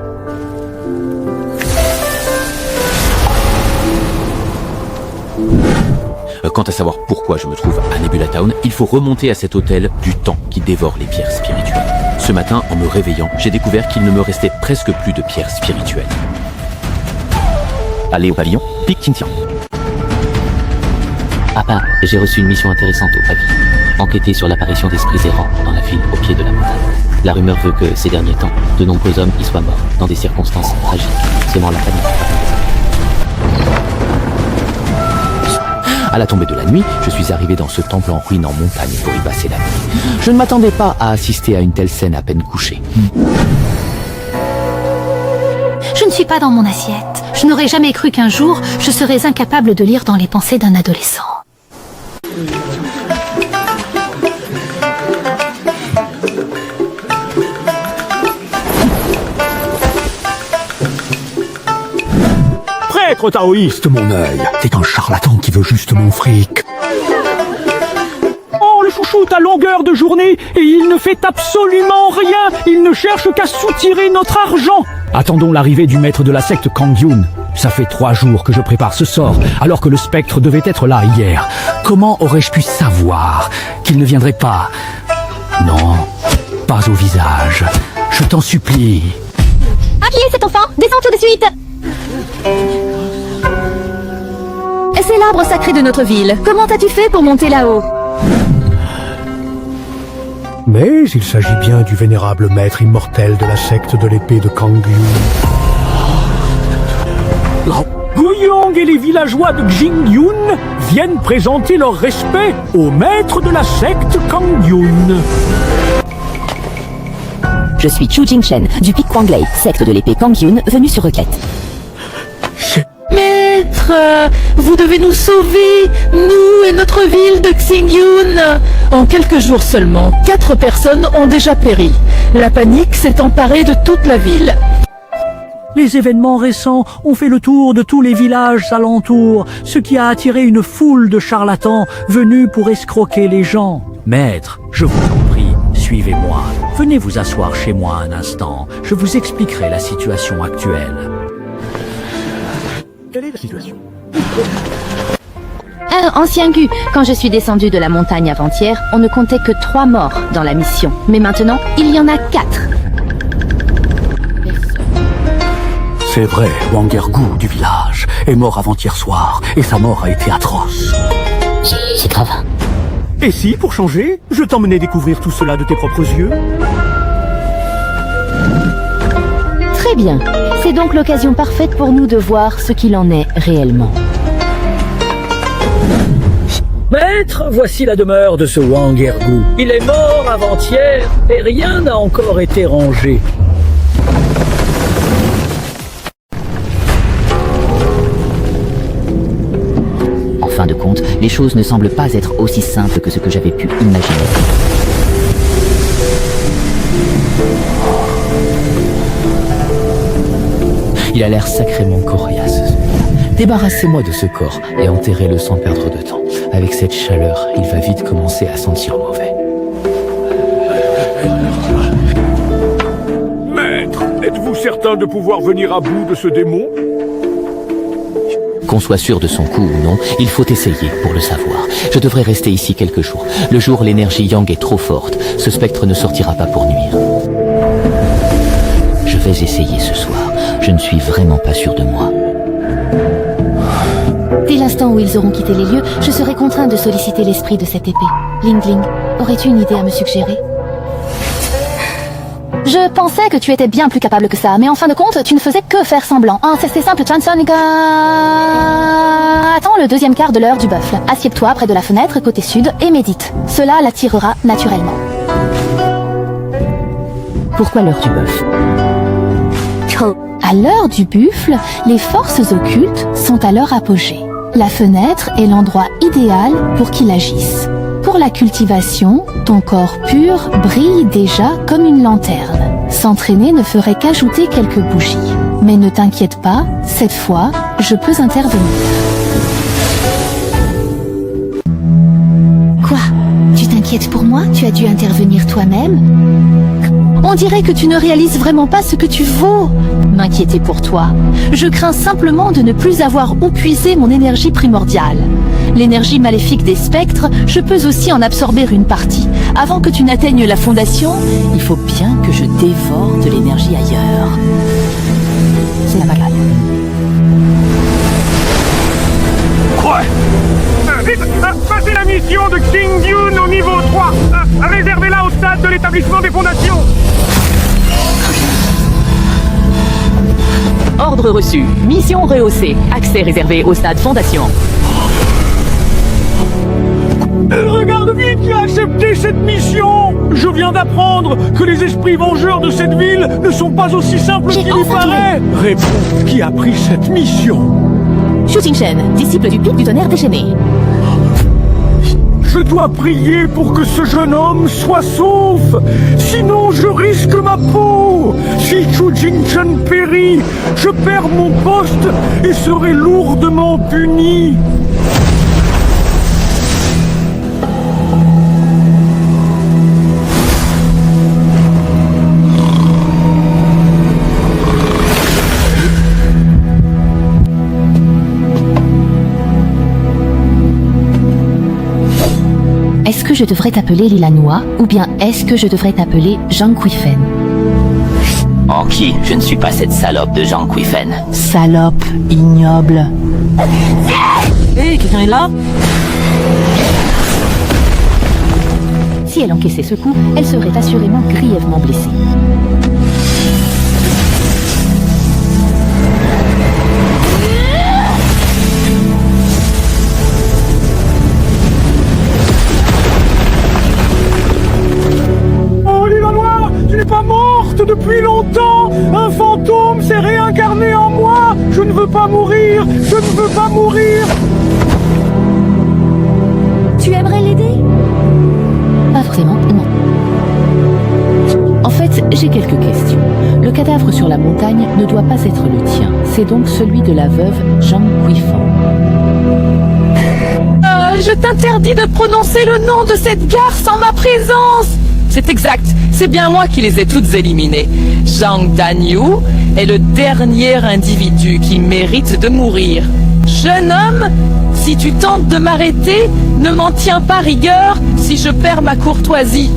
Quant à savoir pourquoi je me trouve à Nebula Town, il faut remonter à cet hôtel du temps qui dévore les pierres spirituelles. Ce matin, en me réveillant, j'ai découvert qu'il ne me restait presque plus de pierres spirituelles. Allez au pavillon, Pic Xintian. Papa, j'ai reçu une mission intéressante au pavillon. Enquêter sur l'apparition d'esprits errants dans la ville au pied de la montagne. La rumeur veut que, ces derniers temps, de nombreux hommes y soient morts, dans des circonstances tragiques, semant la panique. À la tombée de la nuit, je suis arrivé dans ce temple en ruine en montagne pour y passer la nuit. Je ne m'attendais pas à assister à une telle scène à peine couchée. Je ne suis pas dans mon assiette. Je n'aurais jamais cru qu'un jour, je serais incapable de lire dans les pensées d'un adolescent. Prêtre taoïste, mon œil. C'est un charlatan qui veut juste mon fric. Oh, le chouchoute à longueur de journée, et il ne fait absolument rien. Il ne cherche qu'à soutirer notre argent. Attendons l'arrivée du maître de la secte Kangyun. Ça fait 3 jours que je prépare ce sort, alors que le spectre devait être là hier. Comment aurais-je pu savoir qu'il ne viendrait pas? Non, pas au visage. Je t'en supplie. À pied cet enfant, descends tout de suite. C'est l'arbre sacré de notre ville. Comment as-tu fait pour monter là-haut? Mais il s'agit bien du vénérable maître immortel de la secte de l'épée de Kangyun. Guyong et les villageois de Xingyun viennent présenter leur respect au maître de la secte Kangyun. Je suis Chu Jingchen, du pic Quanglei, secte de l'épée Kangyun, venu sur requête. Maître, maître, vous devez nous sauver, nous et notre ville de Xingyun. En quelques jours seulement, 4 personnes ont déjà péri. La panique s'est emparée de toute la ville. Les événements récents ont fait le tour de tous les villages alentours, ce qui a attiré une foule de charlatans venus pour escroquer les gens. Maître, je vous en prie, suivez-moi. Venez vous asseoir chez moi un instant. Je vous expliquerai la situation actuelle. Quelle est la situation ? Ancien Gu, quand je suis descendu de la montagne avant-hier, on ne comptait que 3 morts dans la mission. Mais maintenant, il y en a 4. C'est vrai, Wangergu du village est mort avant-hier soir, et sa mort a été atroce. C'est grave. Et si, pour changer, je t'emmenais découvrir tout cela de tes propres yeux ? Très bien. C'est donc l'occasion parfaite pour nous de voir ce qu'il en est réellement. Maître, voici la demeure de ce Wangergu. Il est mort avant-hier, et rien n'a encore été rangé. En fin de compte, les choses ne semblent pas être aussi simples que ce que j'avais pu imaginer. Il a l'air sacrément coriace. Débarrassez-moi de ce corps et enterrez-le sans perdre de temps. Avec cette chaleur, il va vite commencer à sentir mauvais. Maître, êtes-vous certain de pouvoir venir à bout de ce démon? Qu'on soit sûr de son coup ou non, il faut essayer pour le savoir. Je devrais rester ici quelques jours. Le jour où l'énergie Yang est trop forte, ce spectre ne sortira pas pour nuire. Je vais essayer ce soir. Je ne suis vraiment pas sûr de moi. Dès l'instant où ils auront quitté les lieux, je serai contraint de solliciter l'esprit de cette épée. Ling Ling, aurais-tu une idée à me suggérer? Je pensais que tu étais bien plus capable que ça, mais en fin de compte, tu ne faisais que faire semblant. Ah, c'est simple, Chansonica. Attends le 2e quart de l'heure du buffle. Assieds-toi près de la fenêtre côté sud et médite. Cela l'attirera naturellement. Pourquoi l'heure du buffle? À l'heure du buffle, les forces occultes sont à leur apogée. La fenêtre est l'endroit idéal pour qu'il agisse. Pour la cultivation, ton corps pur brille déjà comme une lanterne. S'entraîner ne ferait qu'ajouter quelques bougies. Mais ne t'inquiète pas, cette fois, je peux intervenir. Quoi? Tu t'inquiètes pour moi? Tu as dû intervenir toi-même? On dirait que tu ne réalises vraiment pas ce que tu vaux. M'inquiéter pour toi. Je crains simplement de ne plus avoir où puiser mon énergie primordiale. L'énergie maléfique des spectres, je peux aussi en absorber une partie. Avant que tu n'atteignes la fondation, il faut bien que je dévore de l'énergie ailleurs. C'est la bagarre. Ouais. Vite, passez la mission de Xingyun au niveau 3. Réservez-la au stade de l'établissement des fondations. Ordre reçu. Mission rehaussée. Accès réservé au stade fondation. Regarde vite, tu as accepté cette mission! Je viens d'apprendre que les esprits vengeurs de cette ville ne sont pas aussi simples qu'il y paraît! Réponds, qui a pris cette mission? Xu Jingshen, disciple du pic du tonnerre déchaîné. Je dois prier pour que ce jeune homme soit sauf, sinon je risque ma peau. Si Xu Jingshen périt, je perds mon poste et serai lourdement puni. Est-ce que je devrais t'appeler Lila Noa ou bien est-ce que je devrais t'appeler Zhang Kuifen? En qui? Je ne suis pas cette salope de Zhang Kuifen. Salope, ignoble. Hé, quelqu'un est là? Si elle encaissait ce coup, elle serait assurément grièvement blessée. Depuis longtemps, un fantôme s'est réincarné en moi. Je ne veux pas mourir! Je ne veux pas mourir! Tu aimerais l'aider? Pas vraiment, non. En fait, j'ai quelques questions. Le cadavre sur la montagne ne doit pas être le tien. C'est donc celui de la veuve Zhang Guifang. Je t'interdis de prononcer le nom de cette garce en ma présence. C'est exact, c'est bien moi qui les ai toutes éliminées. Zhang Danyu est le dernier individu qui mérite de mourir. Jeune homme, si tu tentes de m'arrêter, ne m'en tiens pas rigueur si je perds ma courtoisie.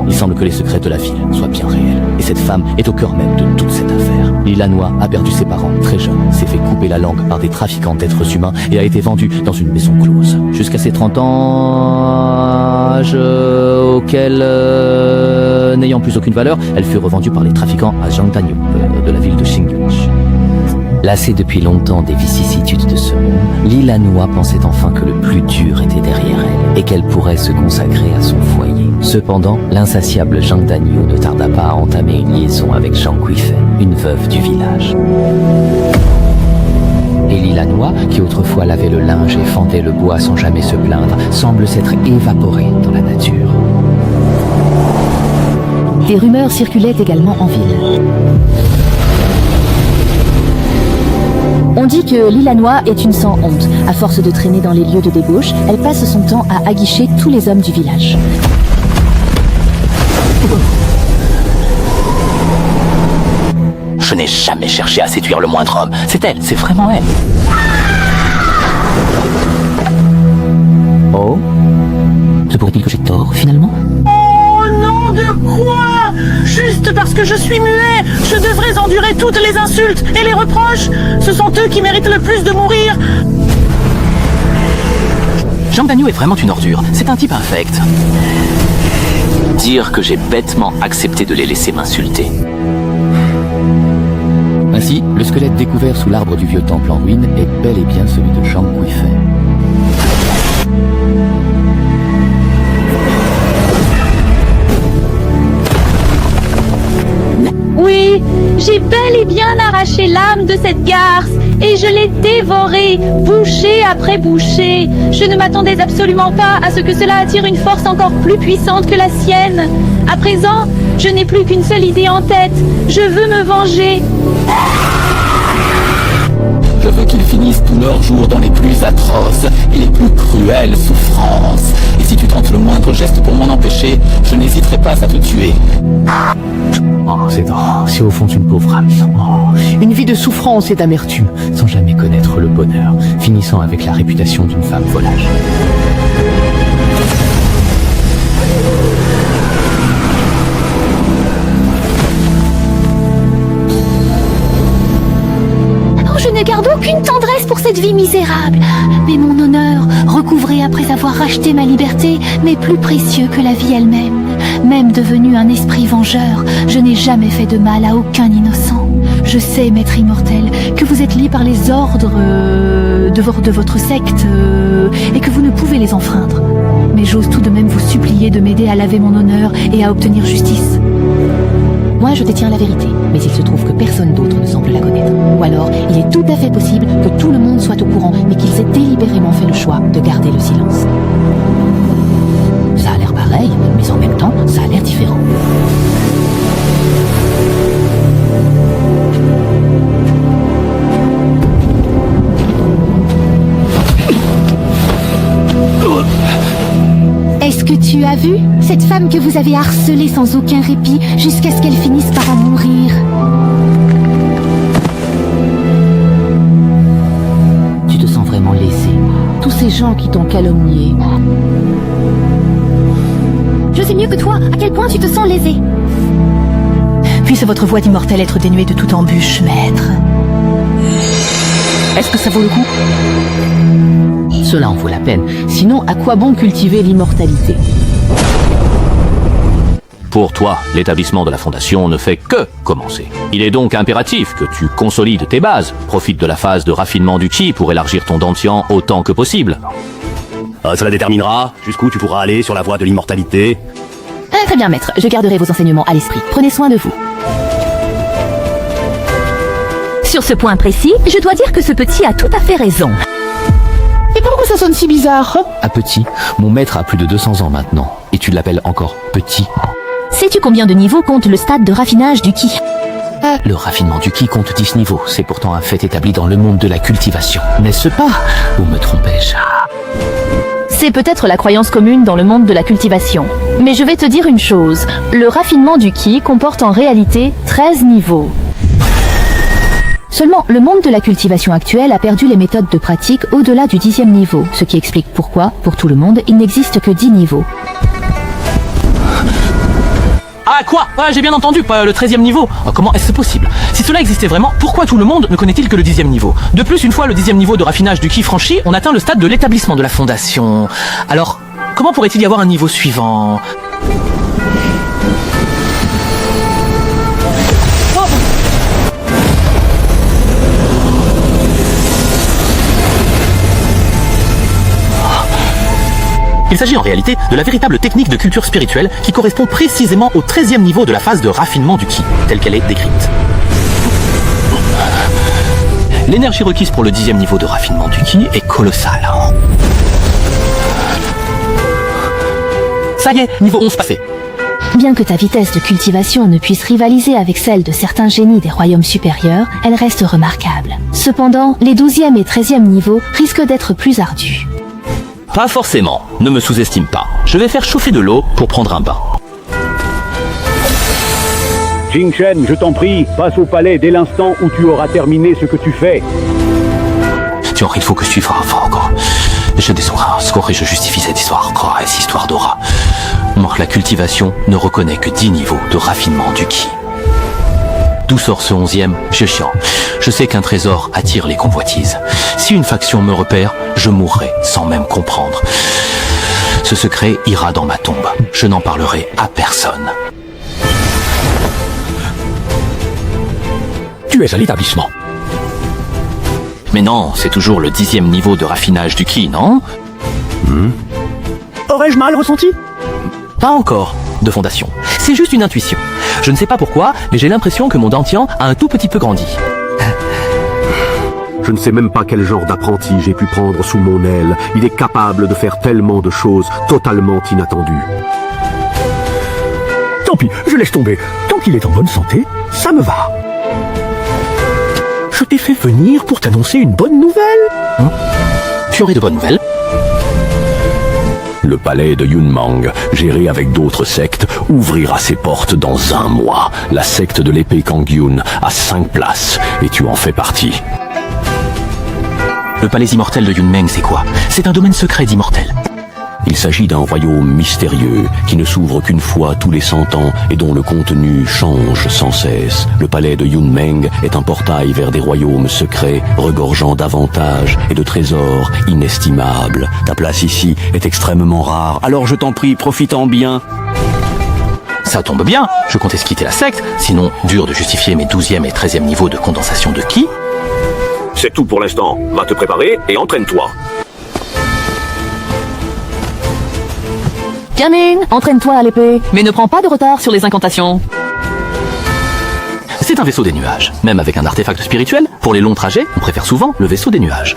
Il semble que les secrets de la ville soient bien réels. Et cette femme est au cœur même de toute cette affaire. Lilanois a perdu ses parents très jeune, s'est fait couper la langue par des trafiquants d'êtres humains et a été vendue dans une maison close. Jusqu'à ses 30 ans, âge auquel, n'ayant plus aucune valeur, elle fut revendue par les trafiquants à Zhang Danyu, de la ville de Xingyunch. Lassée depuis longtemps des vicissitudes de ce monde, Lilanois pensait enfin que le plus dur était derrière elle et qu'elle pourrait se consacrer à son foyer. Cependant, l'insatiable Zhang Danyu ne tarda pas à entamer une liaison avec Zhang Guifeng, une veuve du village. Et Lilanois, qui autrefois lavait le linge et fendait le bois sans jamais se plaindre, semble s'être évaporé dans la nature. Des rumeurs circulaient également en ville. On dit que Lilanois est une sans honte. À force de traîner dans les lieux de débauche, elle passe son temps à aguicher tous les hommes du village. Je n'ai jamais cherché à séduire le moindre homme. C'est elle, c'est vraiment elle. Oh? Se pourrait-il que j'ai tort, finalement? Oh non, de quoi? Juste parce que je suis muet, je devrais endurer toutes les insultes et les reproches. Ce sont eux qui méritent le plus de mourir. Zhang Danyu est vraiment une ordure. C'est un type infect. Dire que j'ai bêtement accepté de les laisser m'insulter. Ainsi, le squelette découvert sous l'arbre du vieux temple en ruine est bel et bien celui de Zhang Guifeng. Oui, j'ai bel et bien arraché l'âme de cette garce et je l'ai dévorée, bouchée après bouchée. Je ne m'attendais absolument pas à ce que cela attire une force encore plus puissante que la sienne. À présent, je n'ai plus qu'une seule idée en tête. Je veux me venger. Je veux qu'ils finissent tous leurs jours dans les plus atroces et les plus cruelles souffrances. Et si tu tentes le moindre geste pour m'en empêcher, je n'hésiterai pas à te tuer. Oh, c'est au fond une pauvre âme. Oh, une vie de souffrance et d'amertume, sans jamais connaître le bonheur, finissant avec la réputation d'une femme volage. Je ne garde aucune tendresse pour cette vie misérable. Mais mon honneur, recouvré après avoir racheté ma liberté, m'est plus précieux que la vie elle-même. Même devenu un esprit vengeur, je n'ai jamais fait de mal à aucun innocent. Je sais, maître immortel, que vous êtes lié par les ordres de votre secte et que vous ne pouvez les enfreindre. Mais j'ose tout de même vous supplier de m'aider à laver mon honneur et à obtenir justice. Moi, je détiens la vérité, mais il se trouve que personne d'autre ne semble la connaître. Ou alors, il est tout à fait possible que tout le monde soit au courant, mais qu'ils aient délibérément fait le choix de garder le silence. Ça a l'air pareil, mais en même temps, ça a l'air différent. Est-ce que tu as vu cette femme que vous avez harcelée sans aucun répit jusqu'à ce qu'elle finisse par en mourir? Tu te sens vraiment lésé. Tous ces gens qui t'ont calomnié. Je sais mieux que toi à quel point tu te sens lésé. Puisse votre voix d'immortel être dénuée de toute embûche, maître. Est-ce que ça vaut le coup? Cela en vaut la peine. Sinon, à quoi bon cultiver l'immortalité? Pour toi, l'établissement de la Fondation ne fait que commencer. Il est donc impératif que tu consolides tes bases, profites de la phase de raffinement du chi pour élargir ton dantian autant que possible. Cela déterminera jusqu'où tu pourras aller sur la voie de l'immortalité. Très bien, maître. Je garderai vos enseignements à l'esprit. Prenez soin de vous. Sur ce point précis, je dois dire que ce petit a tout à fait raison. Et pourquoi ça sonne si bizarre? À petit, mon maître a plus de 200 ans maintenant. Et tu l'appelles encore petit. Sais-tu combien de niveaux compte le stade de raffinage du ki? Le raffinement du ki compte 10 niveaux. C'est pourtant un fait établi dans le monde de la cultivation. N'est-ce pas? Ou me trompais-je? C'est peut-être la croyance commune dans le monde de la cultivation. Mais je vais te dire une chose. Le raffinement du ki comporte en réalité 13 niveaux. Seulement, le monde de la cultivation actuelle a perdu les méthodes de pratique au-delà du 10e niveau, ce qui explique pourquoi, pour tout le monde, il n'existe que 10 niveaux. Ah quoi? J'ai bien entendu, pas le 13e niveau. Comment est-ce possible? Si cela existait vraiment, pourquoi tout le monde ne connaît-il que le 10e niveau? De plus, une fois le 10e niveau de raffinage du ki franchi, on atteint le stade de l'établissement de la fondation. Alors, comment pourrait-il y avoir un niveau suivant? Il s'agit en réalité de la véritable technique de culture spirituelle qui correspond précisément au 13e niveau de la phase de raffinement du ki, telle qu'elle est décrite. L'énergie requise pour le 10e niveau de raffinement du ki est colossale. Ça y est, niveau 11 passé. Bien que ta vitesse de cultivation ne puisse rivaliser avec celle de certains génies des royaumes supérieurs, elle reste remarquable. Cependant, les 12e et 13e niveaux risquent d'être plus ardus. Pas forcément, ne me sous-estime pas. Je vais faire chauffer de l'eau pour prendre un bain. Jing Chen, je t'en prie, passe au palais dès l'instant où tu auras terminé ce que tu fais. Il faut que je suive encore. Je descends un score et je justifie cette histoire. Cette histoire d'aura. La cultivation ne reconnaît que 10 niveaux de raffinement du ki. D'où sort ce 11e? C'est chiant. Je sais qu'un trésor attire les convoitises. Si une faction me repère, je mourrai sans même comprendre. Ce secret ira dans ma tombe. Je n'en parlerai à personne. Tu es à l'établissement. Mais non, c'est toujours le 10e niveau de raffinage du ki, non? Aurais-je mal ressenti? Pas encore, de fondation. C'est juste une intuition. Je ne sais pas pourquoi, mais j'ai l'impression que mon Dantian a un tout petit peu grandi. Je ne sais même pas quel genre d'apprenti j'ai pu prendre sous mon aile. Il est capable de faire tellement de choses totalement inattendues. Tant pis, je laisse tomber. Tant qu'il est en bonne santé, ça me va. Je t'ai fait venir pour t'annoncer une bonne nouvelle. Tu aurais de bonnes nouvelles? Le palais de Yunmeng, géré avec d'autres sectes, ouvrira ses portes dans 1 mois. La secte de l'épée Kangyun a 5 places, et tu en fais partie. Le palais immortel de Yunmeng, c'est quoi? C'est un domaine secret d'immortel. Il s'agit d'un royaume mystérieux qui ne s'ouvre qu'une fois tous les 100 ans et dont le contenu change sans cesse. Le palais de Yunmeng est un portail vers des royaumes secrets regorgeant d'avantages et de trésors inestimables. Ta place ici est extrêmement rare, alors je t'en prie, profite-en bien. Ça tombe bien, je comptais quitter la secte, sinon dur de justifier mes 12e et 13e niveaux de condensation de ki. C'est tout pour l'instant. Va te préparer et entraîne-toi. Gamine, entraîne-toi à l'épée, mais ne prends pas de retard sur les incantations. C'est un vaisseau des nuages. Même avec un artefact spirituel, pour les longs trajets, on préfère souvent le vaisseau des nuages.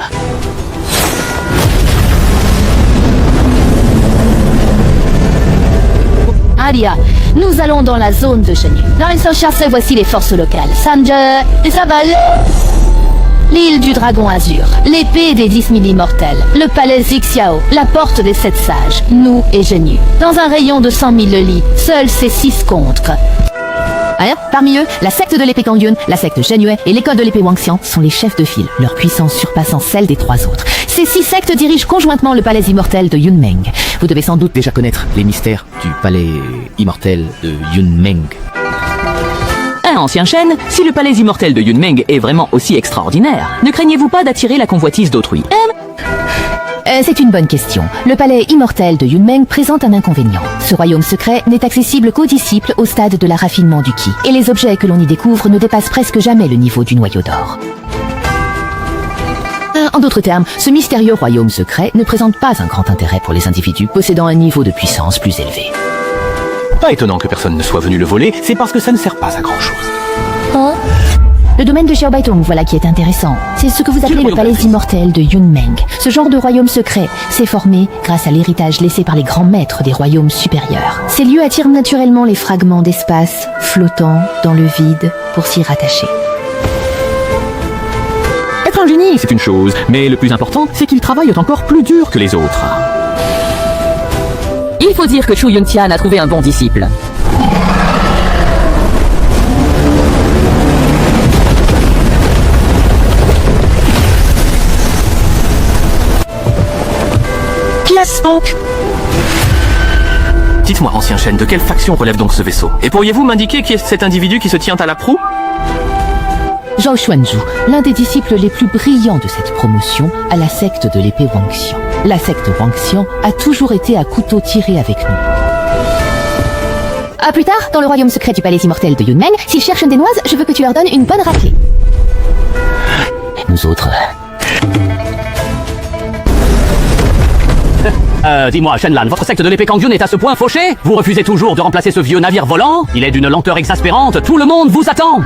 Alia, nous allons dans la zone de Shenyu. Dans une seule chasse, voici les forces locales. Sanjay, Isabelle, l'île du dragon azur, l'épée des 10 000 immortels, le palais Xiao, la porte des 7 sages, nous et Shenyu. Dans un rayon de 100 000 lits, seuls ces 6 contre. Parmi eux, la secte de l'épée Kangyun, la secte Shenyu et l'école de l'épée Wangxian sont les chefs de file, leur puissance surpassant celle des 3 autres. Ces 6 sectes dirigent conjointement le palais immortel de Yunmeng. Vous devez sans doute déjà connaître les mystères du palais immortel de Yunmeng. Ancien Shen, si le palais immortel de Yunmeng est vraiment aussi extraordinaire, ne craignez-vous pas d'attirer la convoitise d'autrui? C'est une bonne question. Le palais immortel de Yunmeng présente un inconvénient. Ce royaume secret n'est accessible qu'aux disciples au stade de la raffinement du ki. Et les objets que l'on y découvre ne dépassent presque jamais le niveau du noyau d'or. En d'autres termes, ce mystérieux royaume secret ne présente pas un grand intérêt pour les individus possédant un niveau de puissance plus élevé. Pas étonnant que personne ne soit venu le voler, c'est parce que ça ne sert pas à grand chose. Le domaine de Xiaobaitung, voilà qui est intéressant. C'est ce que vous appelez le palais immortel de Yunmeng. Ce genre de royaume secret s'est formé grâce à l'héritage laissé par les grands maîtres des royaumes supérieurs. Ces lieux attirent naturellement les fragments d'espace flottant dans le vide pour s'y rattacher. Être un génie, c'est une chose, mais le plus important, c'est qu'ils travaillent encore plus dur que les autres. Il faut dire que Chu Yuntian a trouvé un bon disciple. Qui est-ce donc? Dites-moi, ancien chêne, de quelle faction relève donc ce vaisseau? Et pourriez-vous m'indiquer qui est cet individu qui se tient à la proue? Zhao Xuanzhu, l'un des disciples les plus brillants de cette promotion à la secte de l'épée Wangxian. La secte Wangxian a toujours été à couteau tiré avec nous. À plus tard, dans le royaume secret du palais immortel de Yunmeng, s'ils cherchent une dénoise, je veux que tu leur donnes une bonne raclée. Nous autres... Dis-moi, Shenlan, votre secte de l'épée Kangyun est à ce point fauchée? Vous refusez toujours de remplacer ce vieux navire volant? Il est d'une lenteur exaspérante, tout le monde vous attend!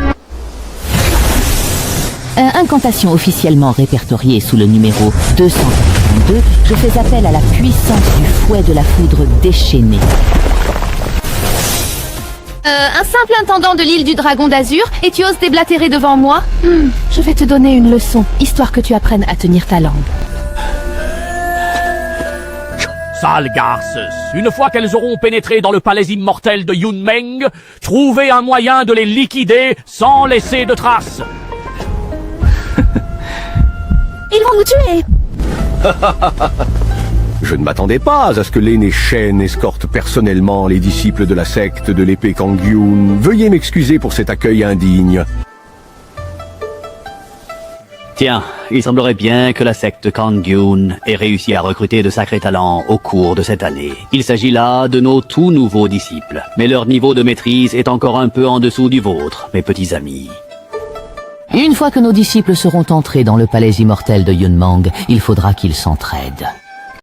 Incantation officiellement répertoriée sous le numéro 242, je fais appel à la puissance du fouet de la foudre déchaînée. Un simple intendant de l'île du Dragon d'Azur, et tu oses déblatérer devant moi? Je vais te donner une leçon, histoire que tu apprennes à tenir ta langue. Sales garces, une fois qu'elles auront pénétré dans le palais immortel de Yunmeng, trouvez un moyen de les liquider sans laisser de traces. Ils vont nous tuer! Je ne m'attendais pas à ce que l'aîné Shen escorte personnellement les disciples de la secte de l'épée Kangyun. Veuillez m'excuser pour cet accueil indigne. Tiens, il semblerait bien que la secte Kangyun ait réussi à recruter de sacrés talents au cours de cette année. Il s'agit là de nos tout nouveaux disciples, mais leur niveau de maîtrise est encore un peu en dessous du vôtre, mes petits amis. Une fois que nos disciples seront entrés dans le palais immortel de Yunmeng, il faudra qu'ils s'entraident.